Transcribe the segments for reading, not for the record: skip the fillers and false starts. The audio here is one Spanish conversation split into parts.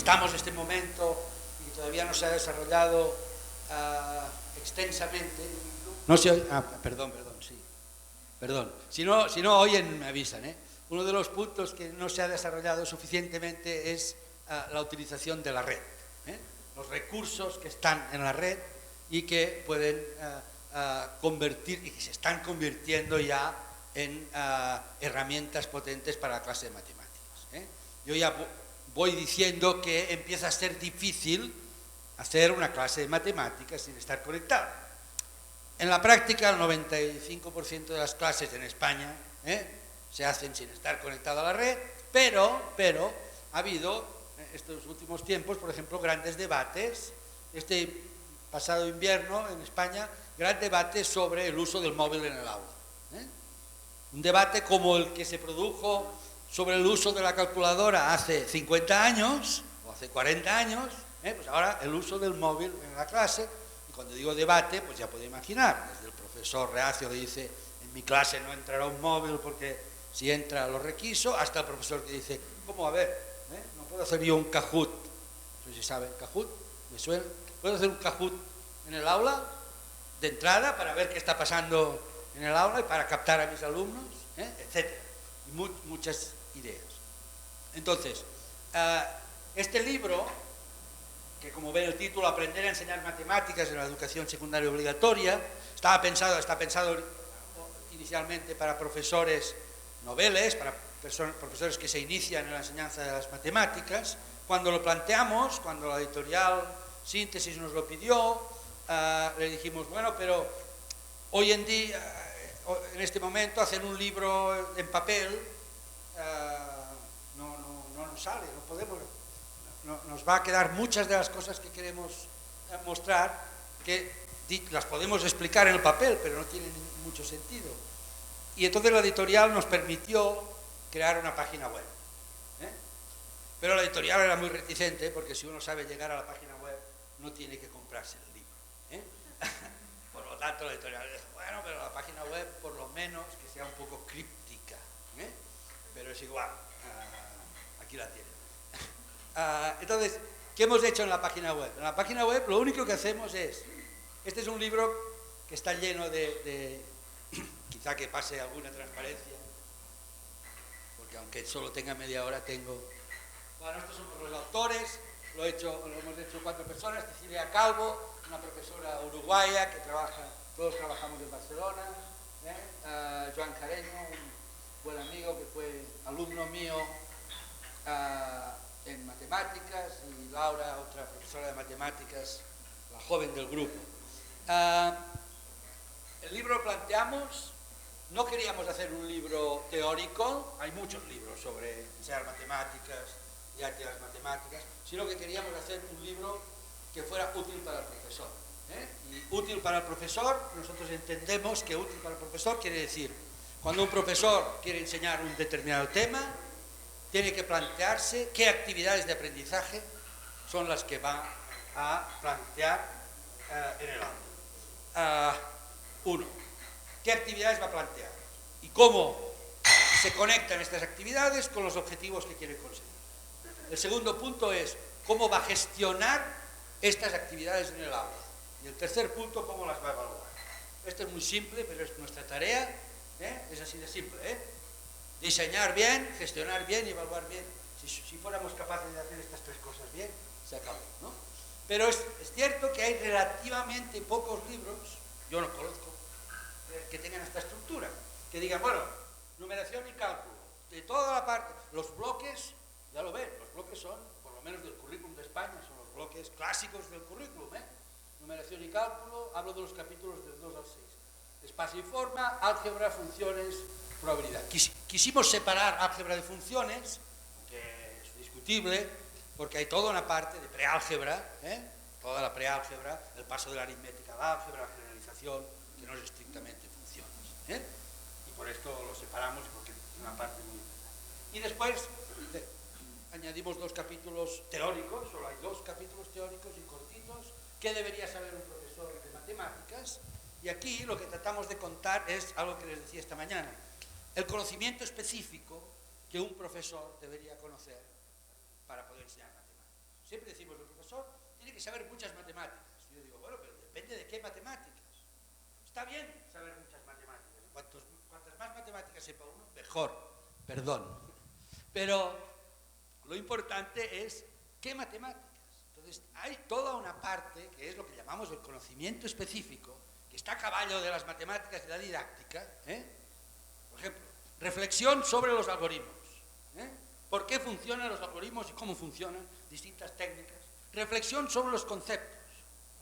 estamos en este momento y todavía no se ha desarrollado extensamente. No se oye. Perdón, sí. Perdón. Si no oyen, me avisan, ¿eh? Uno de los puntos que no se ha desarrollado suficientemente es la utilización de la red, ¿eh? Los recursos que están en la red y que pueden convertir, y que se están convirtiendo ya en herramientas potentes para la clase de matemáticas, ¿eh? Yo ya voy diciendo que empieza a ser difícil hacer una clase de matemáticas sin estar conectado. En la práctica, el 95% de las clases en España se hacen sin estar conectado a la red, pero ha habido estos últimos tiempos, por ejemplo, grandes debates. Este pasado invierno en España, gran debate sobre el uso del móvil en el aula, ¿eh? Un debate como el que se produjo sobre el uso de la calculadora hace 50 años o hace 40 años, pues ahora el uso del móvil en la clase. Y cuando digo debate, pues ya puede imaginar, desde el profesor reacio que dice, en mi clase no entrará un móvil porque si entra lo requiso, hasta el profesor que dice, ¿cómo? A ver, no puedo hacer yo un Kahoot. No sé si saben, Kahoot, ¿me suena? ¿Puedo hacer un Kahoot en el aula de entrada para ver qué está pasando en el aula y para captar a mis alumnos, etcétera? Y muchas ideas. Entonces, este libro, que como ven el título, Aprender a enseñar matemáticas en la educación secundaria obligatoria, está pensado inicialmente para profesores noveles, para profesores que se inician en la enseñanza de las matemáticas. Cuando lo planteamos, cuando la editorial Síntesis nos lo pidió, le dijimos, bueno, pero hoy en día, en este momento, hacer un libro en papel no nos sale, no podemos. Nos va a quedar muchas de las cosas que queremos mostrar, que las podemos explicar en el papel, pero no tienen mucho sentido. Y entonces la editorial nos permitió crear una página web, ¿eh? Pero la editorial era muy reticente, porque si uno sabe llegar a la página web, no tiene que comprarse el libro, ¿eh? Por lo tanto, la editorial dijo, bueno, pero la página web, por lo menos, que sea un poco críptica, ¿eh? Pero es igual, aquí la tienen. Entonces, ¿qué hemos hecho en la página web? En la página web lo único que hacemos es, este es un libro que está lleno de quizá que pase alguna transparencia, porque aunque solo tenga media hora tengo... Bueno, estos son los autores, lo hemos hecho 4 personas, Cecilia Calvo, una profesora uruguaya que todos trabajamos en Barcelona, Joan Careño, un buen amigo que fue alumno mío en matemáticas, y Laura, otra profesora de matemáticas, la joven del grupo. El libro lo planteamos, no queríamos hacer un libro teórico, hay muchos libros sobre enseñar matemáticas y arte de las matemáticas, sino que queríamos hacer un libro que fuera útil para el profesor, Y útil para el profesor, nosotros entendemos que útil para el profesor quiere decir, cuando un profesor quiere enseñar un determinado tema, tiene que plantearse qué actividades de aprendizaje son las que va a plantear en el aula. Uno, ¿qué actividades va a plantear? Y cómo se conectan estas actividades con los objetivos que quiere conseguir. El segundo punto es cómo va a gestionar estas actividades en el aula. Y el tercer punto, cómo las va a evaluar. Esto es muy simple, pero es nuestra tarea, es así de simple, Diseñar bien, gestionar bien y evaluar bien. Si fuéramos capaces de hacer estas 3 cosas bien, se acabó, ¿no? Pero es cierto que hay relativamente pocos libros, yo no conozco, que tengan esta estructura, que digan, bueno, numeración y cálculo, de toda la parte, los bloques, ya lo ven, los bloques son, por lo menos del currículum de España, son los bloques clásicos del currículum, numeración y cálculo, hablo de los capítulos del 2 al 6. Espacio y forma, álgebra, funciones, probabilidad. Quisimos separar álgebra de funciones, que es discutible, porque hay toda una parte de preálgebra, toda la preálgebra, el paso de la aritmética a la álgebra, la generalización, que no es estrictamente funciones, y por esto lo separamos, porque es una parte muy importante. Y después añadimos 2 capítulos teóricos, solo hay 2 capítulos teóricos y cortitos, ¿qué debería saber un profesor de matemáticas? Y aquí lo que tratamos de contar es algo que les decía esta mañana, el conocimiento específico que un profesor debería conocer para poder enseñar matemáticas. siempre decimos, el profesor tiene que saber muchas matemáticas. Y yo digo, bueno, pero depende de qué matemáticas. Está bien saber muchas matemáticas. Cuantas más matemáticas sepa uno, mejor. Perdón. Pero lo importante es qué matemáticas. Entonces, hay toda una parte, que es lo que llamamos el conocimiento específico, que está a caballo de las matemáticas y la didáctica. Por ejemplo, reflexión sobre los algoritmos. ¿Por qué funcionan los algoritmos y cómo funcionan? Distintas técnicas. Reflexión sobre los conceptos,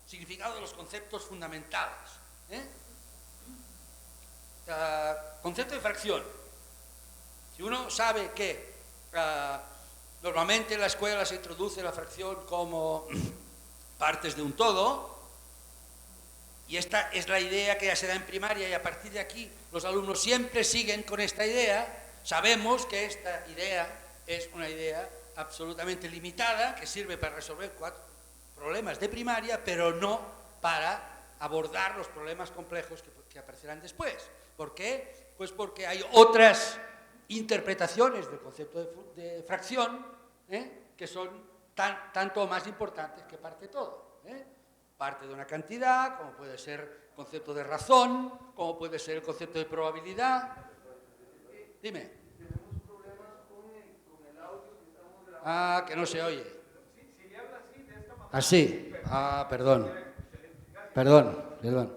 significado de los conceptos fundamentales. Concepto de fracción. Si uno sabe que normalmente en la escuela se introduce la fracción como partes de un todo, y esta es la idea que ya se da en primaria, y a partir de aquí los alumnos siempre siguen con esta idea, sabemos que esta idea es una idea absolutamente limitada, que sirve para resolver 4 problemas de primaria, pero no para abordar los problemas complejos que aparecerán después. ¿Por qué? Pues porque hay otras interpretaciones del concepto de fracción que son tanto más importantes que parte de todo. Parte de una cantidad, como puede ser el concepto de razón, como puede ser el concepto de probabilidad. Dime. Tenemos problemas con el audio que estamos grabando. Que no se oye. Si le habla así, de esta manera. Así. Perdón. Perdón.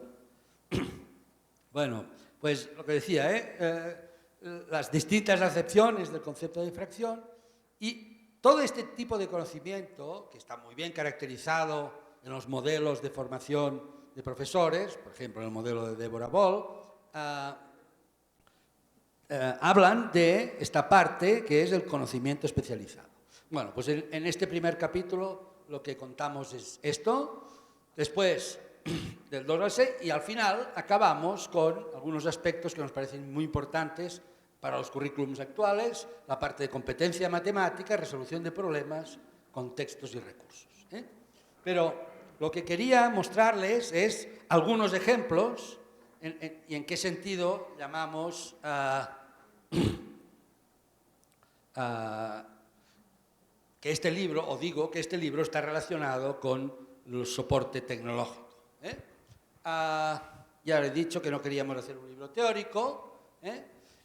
Bueno, pues lo que decía, las distintas acepciones del concepto de fracción y todo este tipo de conocimiento, que está muy bien caracterizado en los modelos de formación de profesores, por ejemplo, en el modelo de Deborah Ball, hablan de esta parte que es el conocimiento especializado. Bueno, pues en este primer capítulo lo que contamos es esto, después del 2 al 6, y al final acabamos con algunos aspectos que nos parecen muy importantes para los currículums actuales, la parte de competencia matemática, resolución de problemas, contextos y recursos. Pero lo que quería mostrarles es algunos ejemplos y en qué sentido llamamos que este libro, o digo que este libro está relacionado con el soporte tecnológico. Ya le he dicho que no queríamos hacer un libro teórico,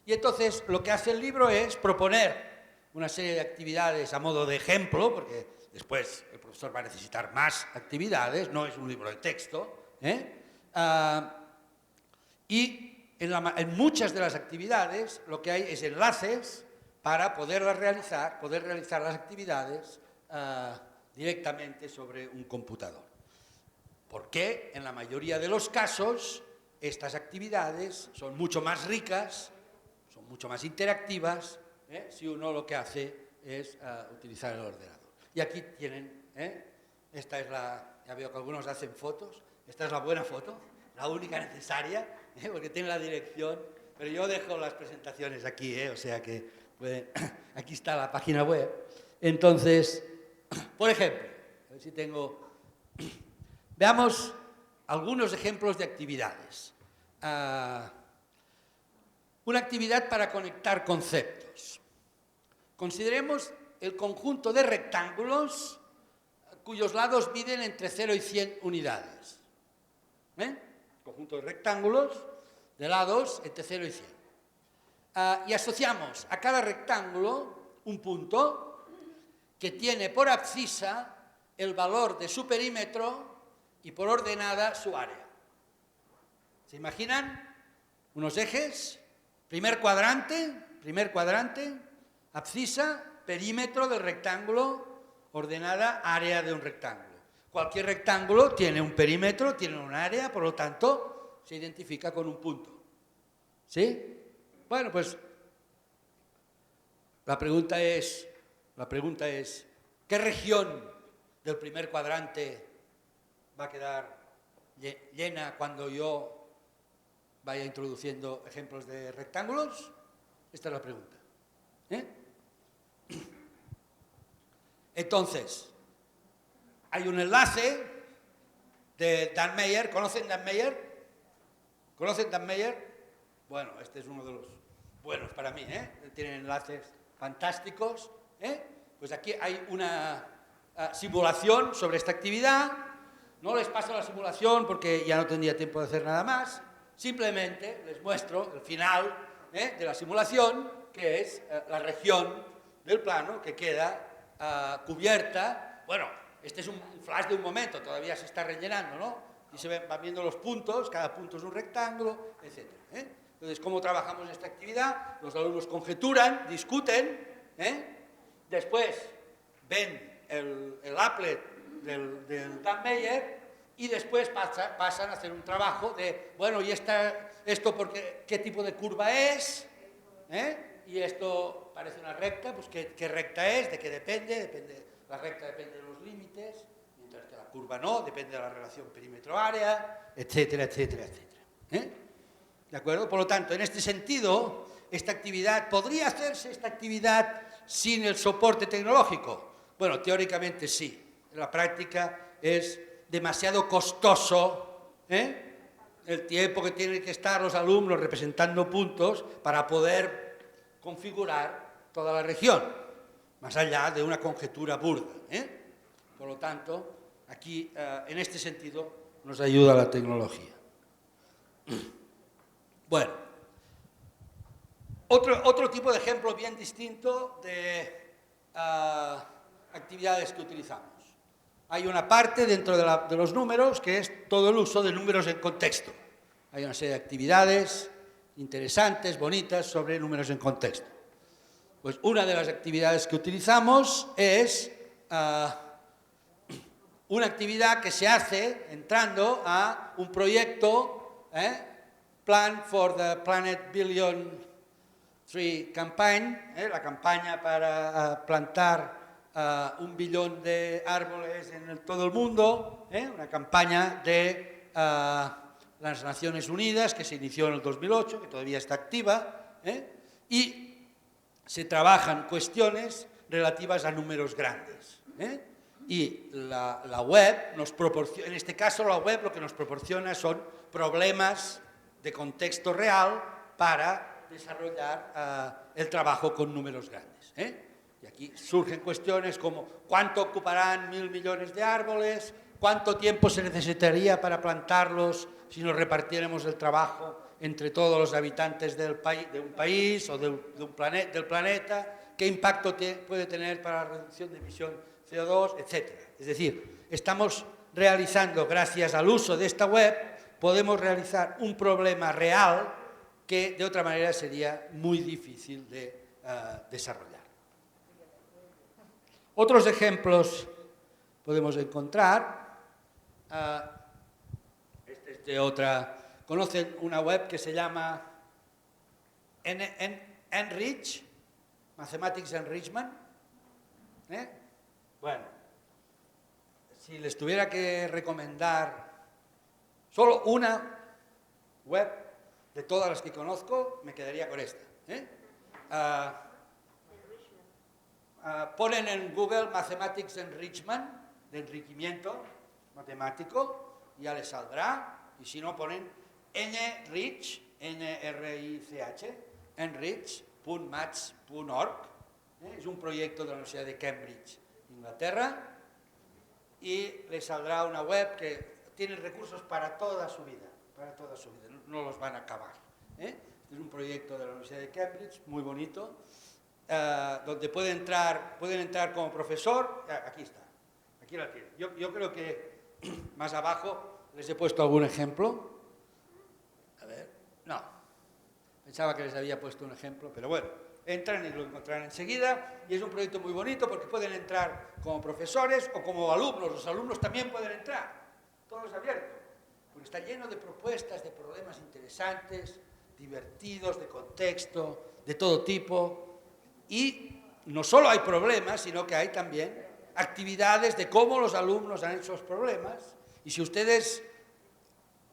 y entonces lo que hace el libro es proponer una serie de actividades a modo de ejemplo, porque después el profesor va a necesitar más actividades, no es un libro de texto, y en muchas de las actividades lo que hay es enlaces para poder realizar las actividades directamente sobre un computador. Porque en la mayoría de los casos estas actividades son mucho más ricas, son mucho más interactivas, si uno lo que hace es utilizar el ordenador. Y aquí tienen, esta es ya veo que algunos hacen fotos, esta es la buena foto, la única necesaria, porque tiene la dirección, pero yo dejo las presentaciones aquí, o sea que aquí está la página web. Entonces, por ejemplo, a ver si tengo... Veamos algunos ejemplos de actividades. Una actividad para conectar conceptos. Consideremos el conjunto de rectángulos cuyos lados miden entre 0 y 100 unidades. Conjunto de rectángulos de lados entre 0 y 100. Y asociamos a cada rectángulo un punto que tiene por abscisa el valor de su perímetro y por ordenada su área. ¿Se imaginan? Unos ejes, primer cuadrante, abscisa, perímetro del rectángulo, ordenada área de un rectángulo. Cualquier rectángulo tiene un perímetro, tiene un área, por lo tanto, se identifica con un punto. ¿Sí? Bueno, pues la pregunta es, ¿qué región del primer cuadrante va a quedar llena cuando yo vaya introduciendo ejemplos de rectángulos? Esta es la pregunta. Entonces, hay un enlace de Dan Meyer. ¿Conocen Dan Meyer? Bueno, este es uno de los buenos para mí, tienen enlaces fantásticos. Pues aquí hay una simulación sobre esta actividad. No les paso la simulación porque ya no tendría tiempo de hacer nada más. Simplemente les muestro el final de la simulación, que es la región del plano que queda cubierta. Bueno, este es un flash de un momento, todavía se está rellenando, ¿no? Y se van viendo los puntos, cada punto es un rectángulo, etc. Entonces, ¿cómo trabajamos esta actividad? Los alumnos conjeturan, discuten, después ven el applet del Dan Meyer y después pasan a hacer un trabajo de, bueno, ¿y esto qué tipo de curva es? Y esto parece una recta, pues ¿qué recta es? ¿De qué depende? La recta depende de los límites, mientras que la curva no, depende de la relación perímetro-área, etcétera, etcétera, etcétera. ¿De acuerdo? Por lo tanto, en este sentido, ¿podría hacerse esta actividad sin el soporte tecnológico? Bueno, teóricamente sí. En la práctica es demasiado costoso el tiempo que tienen que estar los alumnos representando puntos para poder configurar toda la región, más allá de una conjetura burda. Por lo tanto, aquí, en este sentido, nos ayuda la tecnología. Bueno, otro tipo de ejemplo bien distinto de actividades que utilizamos. Hay una parte dentro de los números que es todo el uso de números en contexto. Hay una serie de actividades interesantes, bonitas, sobre números en contexto. Pues una de las actividades que utilizamos es una actividad que se hace entrando a un proyecto, Plan for the Planet Billion Tree Campaign, la campaña para plantar 1 billón de árboles en todo el mundo, una campaña de las Naciones Unidas que se inició en el 2008, que todavía está activa, y se trabajan cuestiones relativas a números grandes. Y la web nos proporciona, en este caso la web lo que nos proporciona son problemas de contexto real para desarrollar el trabajo con números grandes. Y aquí surgen cuestiones como ¿cuánto ocuparán 1.000 millones de árboles? ¿Cuánto tiempo se necesitaría para plantarlos si nos repartiéramos el trabajo entre todos los habitantes de un país o del planeta? ¿Qué impacto puede tener para la reducción de emisión CO2, etcétera? Es decir, estamos realizando, gracias al uso de esta web, podemos realizar un problema real que de otra manera sería muy difícil de desarrollar. Otros ejemplos podemos encontrar. Este es de otra. ¿Conocen una web que se llama Enrich? Mathematics Enrichment. Bueno, si les tuviera que recomendar solo una web de todas las que conozco, me quedaría con esta. Ponen en Google Mathematics Enrichment, de enriquimiento matemático, y ya les saldrá. Y si no, ponen Enrich, N-R-I-C-H, enrich.maths.org. Es un proyecto de la Universidad de Cambridge, Inglaterra, y les saldrá una web que tiene recursos para toda su vida, no los van a acabar. Es un proyecto de la Universidad de Cambridge, muy bonito, donde pueden entrar como profesor. Aquí está, aquí la tienen. Yo creo que más abajo les he puesto algún ejemplo. A ver, no, pensaba que les había puesto un ejemplo, pero bueno, entran y lo encontrarán enseguida, y es un proyecto muy bonito porque pueden entrar como profesores o como alumnos. Los alumnos también pueden entrar, todo es abierto, porque está lleno de propuestas, de problemas interesantes, divertidos, de contexto, de todo tipo. Y no solo hay problemas, sino que hay también actividades de cómo los alumnos han hecho los problemas. Y si ustedes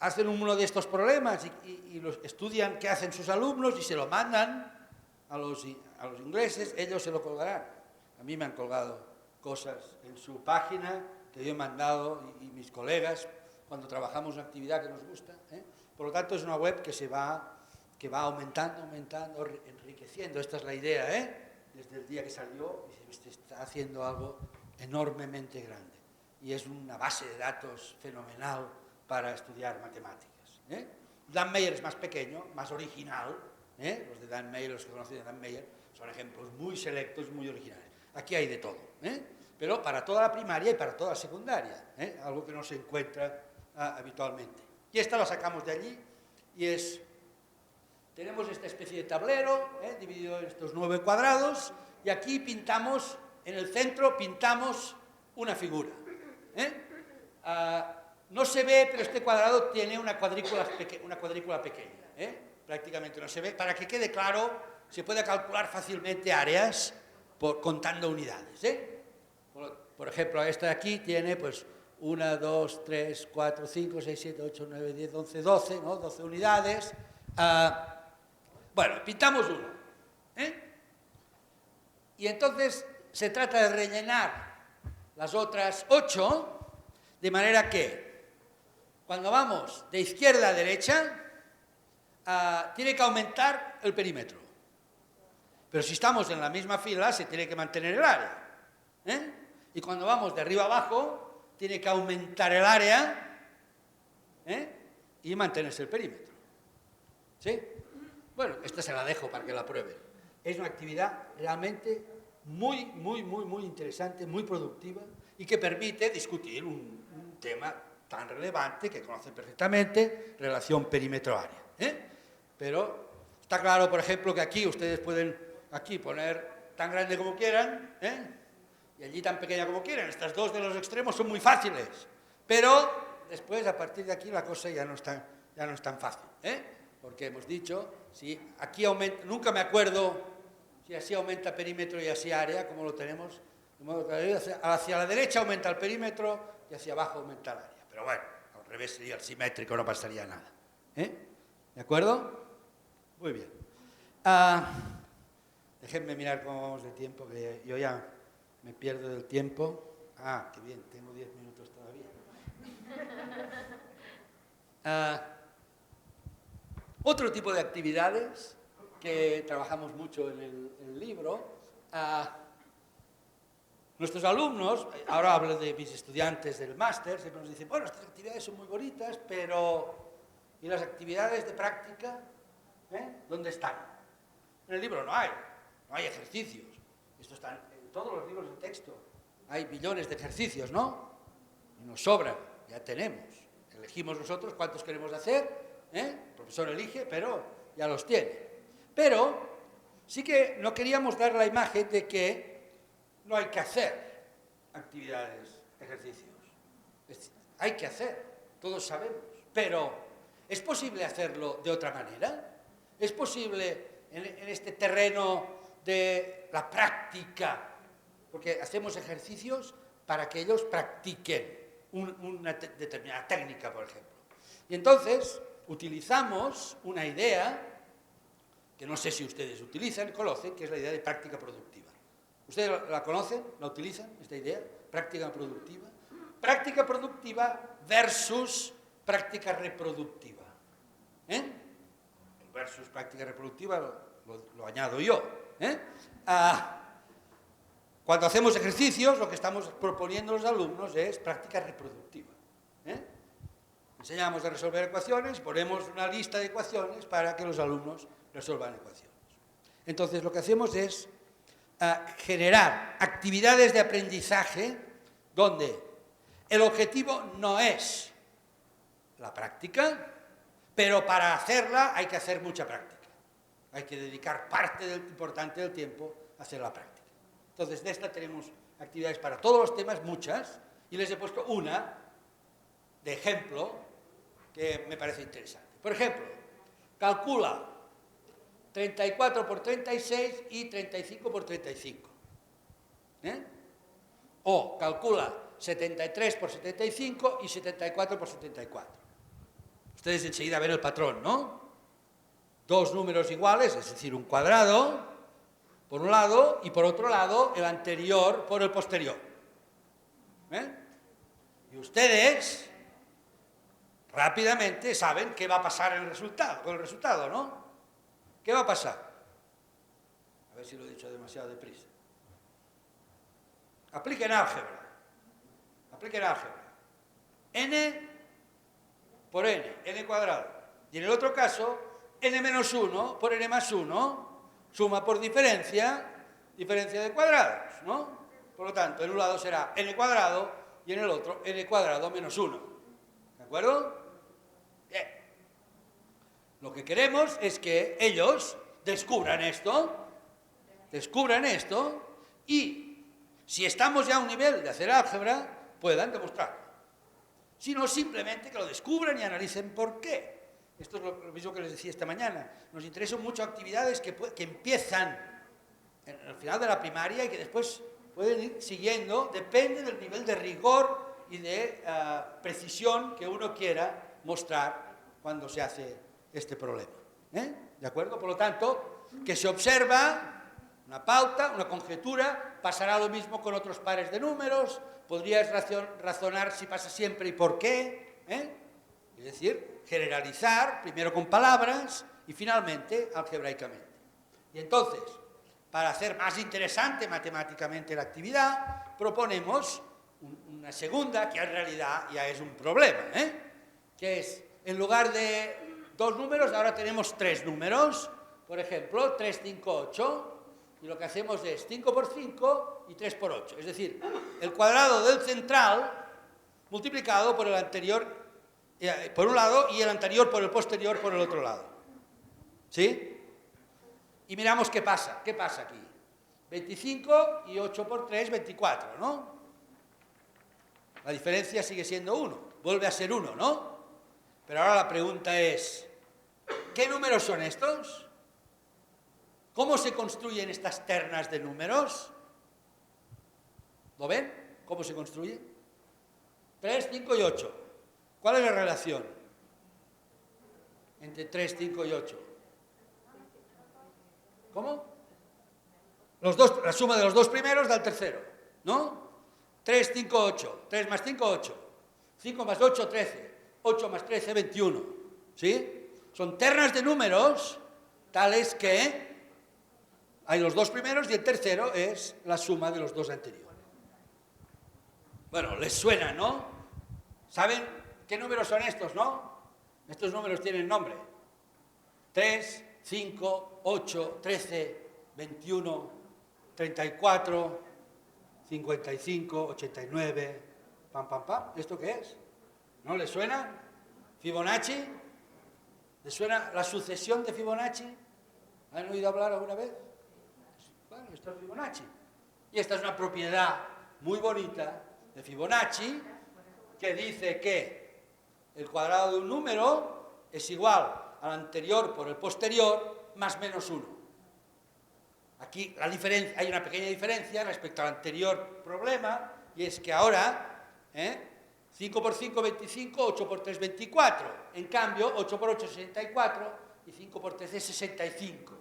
hacen uno de estos problemas y los estudian qué hacen sus alumnos y se lo mandan a los ingleses, ellos se lo colgarán. A mí me han colgado cosas en su página que yo he mandado y mis colegas cuando trabajamos una actividad que nos gusta. Por lo tanto, es una web que va aumentando, enriqueciendo. Esta es la idea, desde el día que salió, y se está haciendo algo enormemente grande. Y es una base de datos fenomenal para estudiar matemáticas. Dan Meyer es más pequeño, más original. Los de Dan Meyer, los que conocen de Dan Meyer, son ejemplos muy selectos, muy originales. Aquí hay de todo, pero para toda la primaria y para toda la secundaria, algo que no se encuentra habitualmente. Y esta la sacamos de allí y tenemos esta especie de tablero dividido en estos 9 cuadrados y aquí pintamos, en el centro pintamos una figura. No se ve, pero este cuadrado tiene una cuadrícula pequeña, prácticamente no se ve. Para que quede claro, se puede calcular fácilmente áreas contando unidades. Por ejemplo, esta de aquí tiene pues 1, 2, 3, 4, 5, 6, 7, 8, 9, 10, 11, 12, ¿no? 12 unidades. Bueno, pintamos una. Y entonces se trata de rellenar las otras 8, de manera que cuando vamos de izquierda a derecha, tiene que aumentar el perímetro. Pero si estamos en la misma fila, se tiene que mantener el área. Y cuando vamos de arriba a abajo, tiene que aumentar el área y mantenerse el perímetro. ¿Sí? Bueno, esta se la dejo para que la prueben. Es una actividad realmente muy interesante, muy productiva y que permite discutir un tema tan relevante que conocen perfectamente, relación perímetro-área. Pero está claro, por ejemplo, que aquí ustedes pueden poner tan grande como quieran, y allí tan pequeña como quieran. Estas dos de los extremos son muy fáciles, pero después, a partir de aquí, la cosa ya no es tan fácil, porque hemos dicho, si aquí aumenta, nunca me acuerdo si así aumenta perímetro y así área, como lo tenemos, de modo que hacia la derecha aumenta el perímetro y hacia abajo aumenta el área. Pero bueno, al revés sería el simétrico, no pasaría nada. ¿De acuerdo? Muy bien. Déjenme mirar cómo vamos de tiempo, que yo ya me pierdo del tiempo. Qué bien, tengo 10 minutos todavía. Otro tipo de actividades que trabajamos mucho en el libro, nuestros alumnos, ahora hablo de mis estudiantes del máster, siempre nos dicen, bueno, estas actividades son muy bonitas, pero ¿y las actividades de práctica? ¿Dónde están? En el libro no hay ejercicios. Esto está en todos los libros de texto. Hay billones de ejercicios, ¿no? Y nos sobran, ya tenemos. Elegimos nosotros cuántos queremos hacer, el profesor elige, pero ya los tiene. Pero sí que no queríamos dar la imagen de que no hay que hacer actividades, ejercicios. Hay que hacer, todos sabemos, pero ¿es posible hacerlo de otra manera? ¿Es posible en este terreno de la práctica? Porque hacemos ejercicios para que ellos practiquen una determinada técnica, por ejemplo. Y entonces utilizamos una idea que no sé si ustedes conocen, que es la idea de práctica productiva. ¿Ustedes la conocen? ¿La utilizan, esta idea? Práctica productiva. Práctica productiva versus práctica reproductiva. El versus práctica reproductiva lo añado yo. Cuando hacemos ejercicios, lo que estamos proponiendo a los alumnos es práctica reproductiva. Enseñamos a resolver ecuaciones, ponemos una lista de ecuaciones para que los alumnos resuelvan ecuaciones. Entonces, lo que hacemos es generar actividades de aprendizaje donde el objetivo no es la práctica, pero para hacerla hay que hacer mucha práctica. Hay que dedicar parte importante del tiempo a hacer la práctica. Entonces, de esta tenemos actividades para todos los temas, muchas, y les he puesto una de ejemplo que me parece interesante. Por ejemplo, calcula 34 por 36 y 35 por 35. O calcula 73 por 75 y 74 por 74. Ustedes enseguida ven el patrón, ¿no? Dos números iguales, es decir, un cuadrado por un lado y por otro lado el anterior por el posterior. Y ustedes rápidamente saben qué va a pasar con el resultado, ¿no? ¿Qué va a pasar? A ver si lo he dicho demasiado deprisa. Apliquen álgebra. Apliquen álgebra. N por n cuadrado. Y en el otro caso, n menos 1 por n más 1, suma por diferencia de cuadrados, ¿no? Por lo tanto, en un lado será n cuadrado y en el otro n cuadrado menos 1. ¿De acuerdo? Bien. Lo que queremos es que ellos descubran esto y, si estamos ya a un nivel de hacer álgebra, puedan demostrarlo. Si no, simplemente que lo descubran y analicen por qué. Esto es lo mismo que les decía esta mañana. Nos interesan mucho actividades que empiezan al final de la primaria y que después pueden ir siguiendo, depende del nivel de rigor y de precisión que uno quiera mostrar cuando se hace este problema. ¿De acuerdo? Por lo tanto, que se observa una pauta, una conjetura, pasará lo mismo con otros pares de números, podrías razonar si pasa siempre y por qué, es decir, generalizar, primero con palabras y finalmente algebraicamente. Y entonces, para hacer más interesante matemáticamente la actividad, proponemos una segunda, que en realidad ya es un problema, que es, en lugar de 2 números, ahora tenemos 3 números, por ejemplo, 3, 5, 8, y lo que hacemos es 5 por 5 y 3 por 8, es decir, el cuadrado del central multiplicado por el anterior por un lado y el anterior por el posterior por el otro lado. ¿Sí? Y miramos qué pasa. ¿Qué pasa aquí? 25 y 8 por 3, 24, ¿no? La diferencia sigue siendo 1. Vuelve a ser 1, ¿no? Pero ahora la pregunta es, ¿qué números son estos? ¿Cómo se construyen estas ternas de números? ¿Lo ven? ¿Cómo se construye? 3, 5 y 8. ¿Cuál es la relación entre 3, 5 y 8? ¿Cómo? La suma de los dos primeros da el tercero, ¿no? 3, 5, 8. 3 más 5, 8. 5 más 8, 13. 8 más 13, 21. ¿Sí? Son ternas de números tales que hay los dos primeros y el tercero es la suma de los dos anteriores. Bueno, les suena, ¿no? ¿Saben qué números son estos, no? Estos números tienen nombre. 3, 5, 8, 13, 21, 34, 55, 89, pam, pam, pam. ¿Esto qué es? ¿No les suena? ¿Fibonacci? ¿Les suena la sucesión de Fibonacci? ¿Han oído hablar alguna vez? Bueno, esto es Fibonacci. Y esta es una propiedad muy bonita de Fibonacci que dice que el cuadrado de un número es igual al anterior por el posterior más menos 1. Aquí hay una pequeña diferencia respecto al anterior problema, y es que ahora 5 por 5, 25, 8 por 3, 24. En cambio, 8 por 8, 64, y 5 por 13, 65.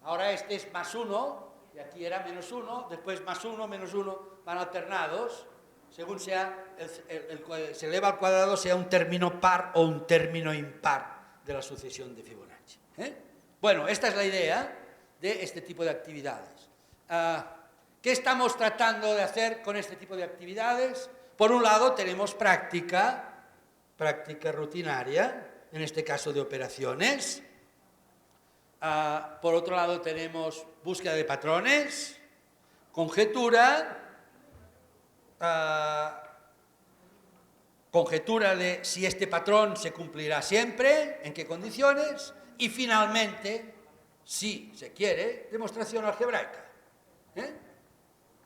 Ahora este es más 1, y aquí era menos 1, después más 1, menos 1, van alternados, según sea se eleva al cuadrado, sea un término par o un término impar de la sucesión de Fibonacci. Bueno, esta es la idea de este tipo de actividades. ¿Qué estamos tratando de hacer con este tipo de actividades? Por un lado tenemos práctica rutinaria, en este caso de operaciones. Por otro lado tenemos búsqueda de patrones, conjetura de si este patrón se cumplirá siempre, en qué condiciones, y finalmente, si se quiere, demostración algebraica.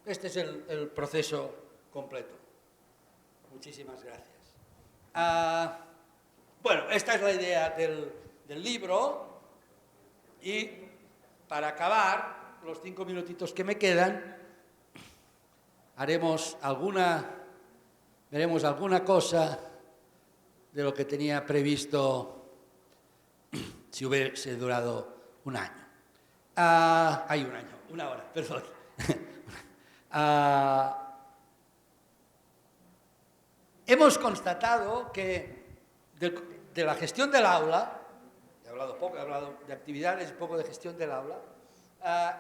Este es el proceso completo. Muchísimas gracias. Bueno, esta es la idea del libro, y para acabar, los 5 minutitos que me quedan, veremos alguna cosa de lo que tenía previsto si hubiese durado un año. Una hora, perdón. Hemos constatado que de la gestión del aula, he hablado poco, he hablado de actividades y poco de gestión del aula,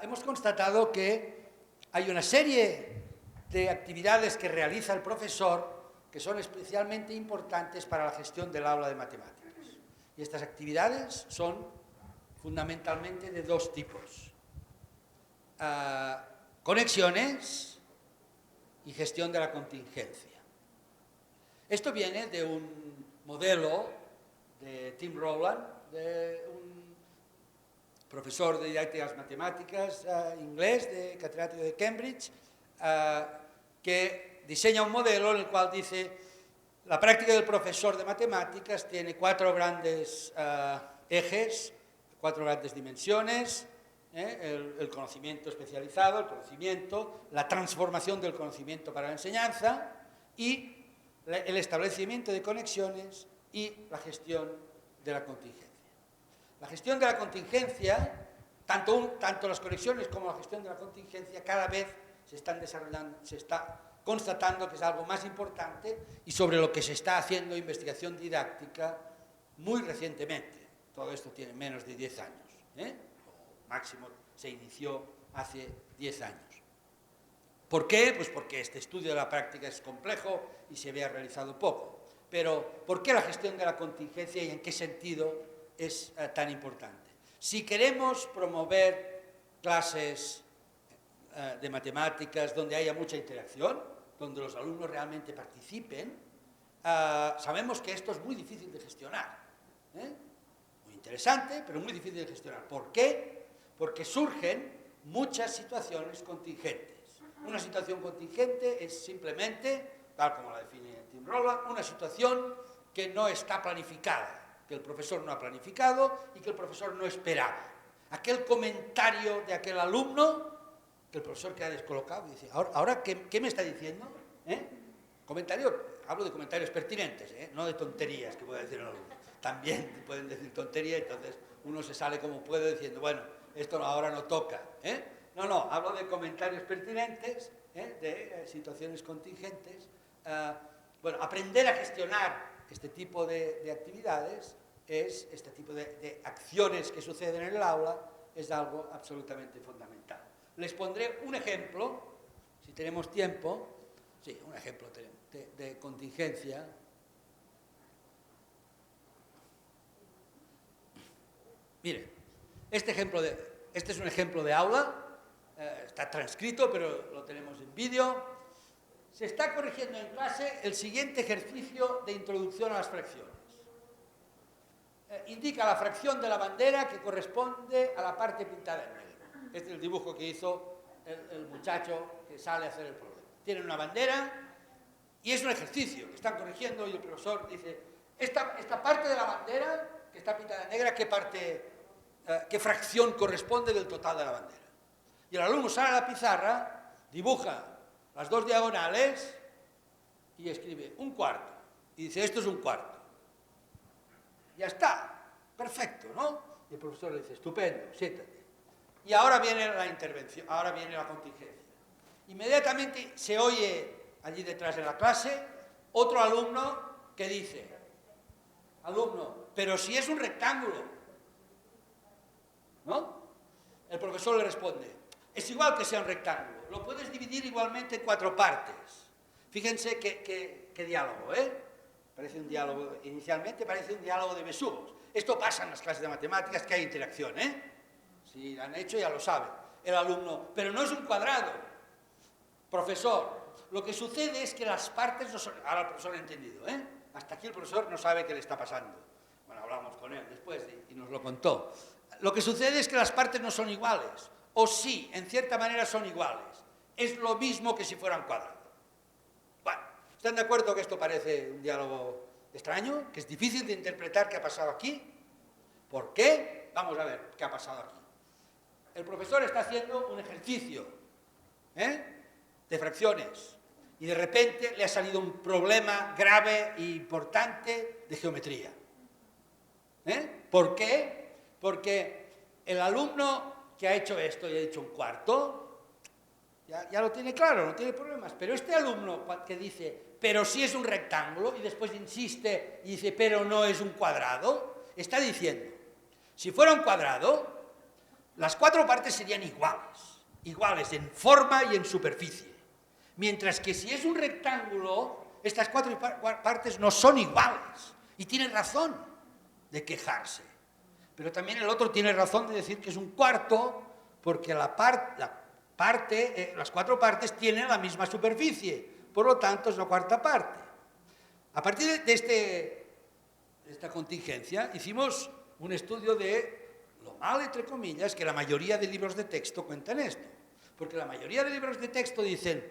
hemos constatado que hay una serie de actividades que realiza el profesor que son especialmente importantes para la gestión del aula de matemáticas. Y estas actividades son fundamentalmente de dos tipos. Conexiones y gestión de la contingencia. Esto viene de un modelo de Tim Rowland, de un profesor de didácticas matemáticas inglés, catedrático de Cambridge, que diseña un modelo en el cual dice la práctica del profesor de matemáticas tiene cuatro grandes ejes, cuatro grandes dimensiones, el conocimiento especializado, el conocimiento, la transformación del conocimiento para la enseñanza y el establecimiento de conexiones y la gestión de la contingencia. La gestión de la contingencia, tanto las conexiones como la gestión de la contingencia, cada vez se están desarrollando, se está constatando que es algo más importante y sobre lo que se está haciendo investigación didáctica muy recientemente. Todo esto tiene menos de 10 años, o máximo se inició hace 10 años. ¿Por qué? Pues porque este estudio de la práctica es complejo y se había realizado poco. Pero, ¿por qué la gestión de la contingencia y en qué sentido es tan importante? Si queremos promover clases de matemáticas donde haya mucha interacción, donde los alumnos realmente participen, sabemos que esto es muy difícil de gestionar. Muy interesante, pero muy difícil de gestionar. ¿Por qué? Porque surgen muchas situaciones contingentes. Una situación contingente es simplemente, tal como la define Tim Rowland, una situación que no está planificada, que el profesor no ha planificado y que el profesor no esperaba. Aquel comentario de aquel alumno que el profesor queda descolocado y dice, ¿ahora qué me está diciendo? Hablo de comentarios pertinentes, no de tonterías que puede decir el alumno. También pueden decir tonterías, entonces uno se sale como puede diciendo, bueno, esto ahora no toca. No, hablo de comentarios pertinentes, de situaciones contingentes. Bueno, aprender a gestionar este tipo de actividades, este tipo de acciones que suceden en el aula, es algo absolutamente fundamental. Les pondré un ejemplo, si tenemos tiempo, sí, un ejemplo de contingencia. Mire, este es un ejemplo de aula, está transcrito, pero lo tenemos en vídeo. Se está corrigiendo en clase el siguiente ejercicio de introducción a las fracciones. Indica la fracción de la bandera que corresponde a la parte pintada en negro. Este es el dibujo que hizo el muchacho que sale a hacer el problema. Tienen una bandera y es un ejercicio que están corrigiendo y el profesor dice, esta parte de la bandera que está pintada en negra, ¿qué fracción corresponde del total de la bandera? Y el alumno sale a la pizarra, dibuja las dos diagonales y escribe un cuarto. Y dice, esto es un cuarto. Ya está, perfecto, ¿no? Y el profesor le dice, estupendo, siéntate. Y ahora viene la intervención, ahora viene la contingencia. Inmediatamente se oye allí detrás de la clase otro alumno que dice, alumno, pero si es un rectángulo, ¿no? El profesor le responde, es igual que sea un rectángulo, lo puedes dividir igualmente en 4 partes. Fíjense qué diálogo, Parece un diálogo, inicialmente parece un diálogo de besugos. Esto pasa en las clases de matemáticas, que hay interacción, Si lo han hecho ya lo saben. El alumno, pero no es un cuadrado. Profesor, lo que sucede es que las partes no son... Ahora el profesor ha entendido, Hasta aquí el profesor no sabe qué le está pasando. Bueno, hablamos con él después y nos lo contó. Lo que sucede es que las partes no son iguales. O sí, en cierta manera son iguales. Es lo mismo que si fueran cuadrados. Bueno, ¿están de acuerdo que esto parece un diálogo extraño? ¿Que es difícil de interpretar qué ha pasado aquí? ¿Por qué? Vamos a ver qué ha pasado aquí. El profesor está haciendo un ejercicio, de fracciones, y de repente le ha salido un problema grave e importante de geometría. ¿Por qué? Porque el alumno que ha hecho esto y ha dicho un cuarto, ya lo tiene claro, no tiene problemas. Pero este alumno que dice, pero sí es un rectángulo, y después insiste y dice, pero no es un cuadrado, está diciendo, si fuera un cuadrado, las 4 partes serían iguales en forma y en superficie. Mientras que si es un rectángulo, estas 4 partes no son iguales. Y tiene razón de quejarse. Pero también el otro tiene razón de decir que es un cuarto, porque las 4 partes tienen la misma superficie. Por lo tanto, es una cuarta parte. A partir de esta contingencia, hicimos un estudio de lo mal, entre comillas, que la mayoría de libros de texto cuentan esto. Porque la mayoría de libros de texto dicen,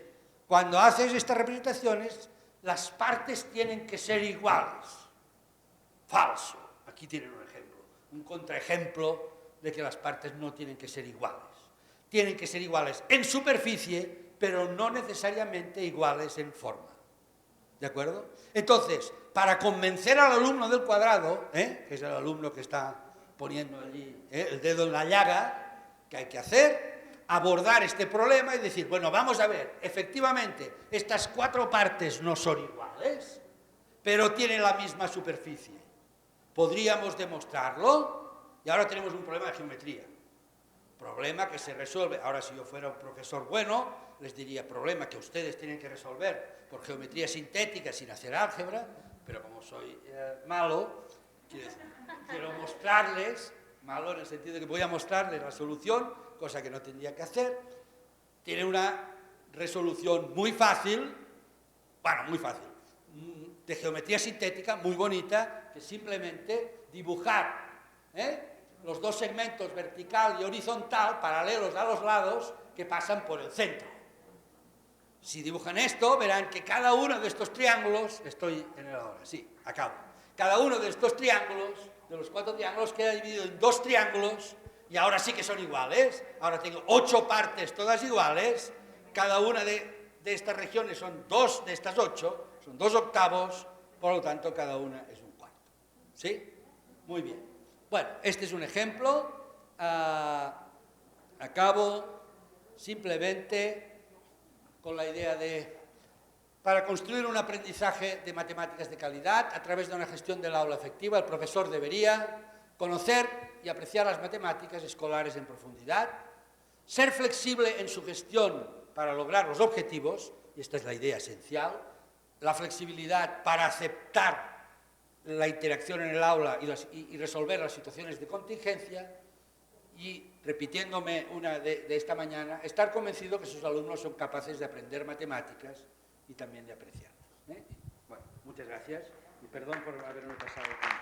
cuando haces estas representaciones, las partes tienen que ser iguales. Falso. Aquí tienen un ejemplo, un contraejemplo de que las partes no tienen que ser iguales. Tienen que ser iguales en superficie, pero no necesariamente iguales en forma. ¿De acuerdo? Entonces, para convencer al alumno del cuadrado, que es el alumno que está poniendo allí el dedo en la llaga, que hay que hacer, abordar este problema y decir, bueno, vamos a ver, efectivamente, estas 4 partes no son iguales, pero tienen la misma superficie. ¿Podríamos demostrarlo? Y ahora tenemos un problema de geometría. Problema que se resuelve. Ahora, si yo fuera un profesor bueno, les diría, problema que ustedes tienen que resolver por geometría sintética sin hacer álgebra, pero como soy malo, quiero mostrarles, malo en el sentido de que voy a mostrarles la solución, cosa que no tendría que hacer. Tiene una resolución muy fácil, bueno, muy fácil, de geometría sintética, muy bonita, que simplemente dibujar los 2 segmentos vertical y horizontal, paralelos a los lados, que pasan por el centro. Si dibujan esto, verán que cada uno de estos triángulos, estoy en el ahora, sí, acabo. Cada uno de estos triángulos, de los 4 triángulos, queda dividido en 2 triángulos, y ahora sí que son iguales. Ahora tengo 8 partes todas iguales, cada una de estas regiones son 2 de estas 8, son 2 octavos, por lo tanto cada una es un cuarto. ¿Sí? Muy bien. Bueno, este es un ejemplo. Acabo simplemente con la idea de, para construir un aprendizaje de matemáticas de calidad a través de una gestión del aula efectiva, el profesor debería conocer y apreciar las matemáticas escolares en profundidad, ser flexible en su gestión para lograr los objetivos, y esta es la idea esencial, la flexibilidad para aceptar la interacción en el aula y resolver las situaciones de contingencia, y, repitiéndome una de esta mañana, estar convencido que sus alumnos son capaces de aprender matemáticas y también de apreciarlas. Bueno, muchas gracias y perdón por haberme pasado el tiempo.